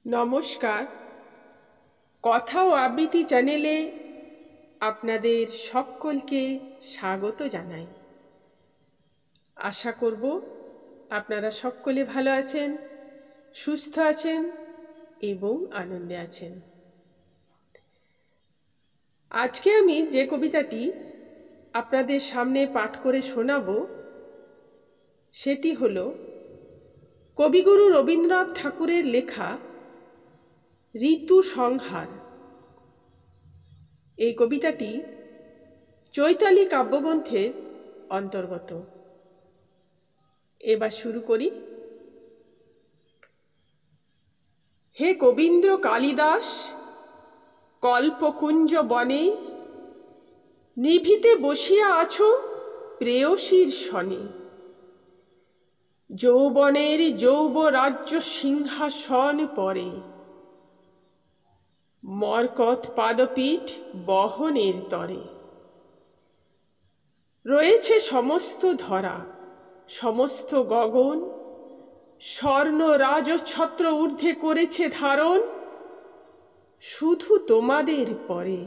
নমস্কার। কথা ও আবৃত্তি চ্যানেলে আপনাদের সকলকে স্বাগত জানাই। আশা করব আপনারা সকলে ভালো আছেন, সুস্থ আছেন এবং আনন্দে আছেন। আজকে আমি যে কবিতাটি আপনাদের সামনে পাঠ করে শোনাব সেটি হলো কবিগুরু রবীন্দ্রনাথ ঠাকুরের লেখা ঋতু সংহার। এই কবিতাটি চৈতালি কাব্যগ্রন্থের অন্তর্গত। এবার শুরু করি। হে কবীন্দ্র কালিদাস, কল্পকুঞ্জ বনে নিভৃতে বসিয়া আছো প্রেয়সীর সনে। যৌবনের যৌবরাজ্য সিংহাসন পরে, মরকত পাদপীঠ বহনের তরে। রয়েছে সমস্ত ধরা, সমস্ত গগন, স্বর্ণ রাজছত্র ঊর্ধ্বে করেছে ধারণ। শুধু তোমাদের পরে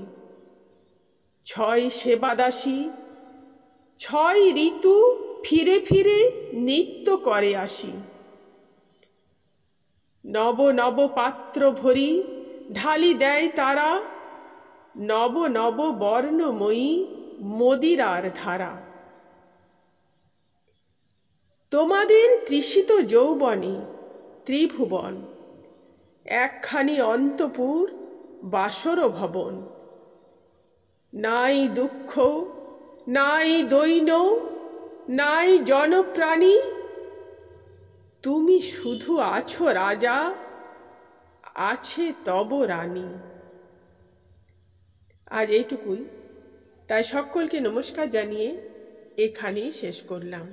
ছয় সেবাদাসী, ছয় ঋতু ফিরে ফিরে নিত্য করে আসি। নব নব পাত্র ভরি ঢালি দেয় তারা, নব নব বর্ণময়ী মদিরার ধারা। তোমাদের তৃষিত যৌবনে ত্রিভুবন, একখানি অন্তপুর বাসর ভবন। নাই দুঃখ, নাই দৈন্য, নাই জনপ্রাণী, তুমি শুধু আছো রাজা, আছে তব রানী। আজ এইটুকুই, তাই সকলকে নমস্কার জানিয়ে এখানেই শেষ করলাম।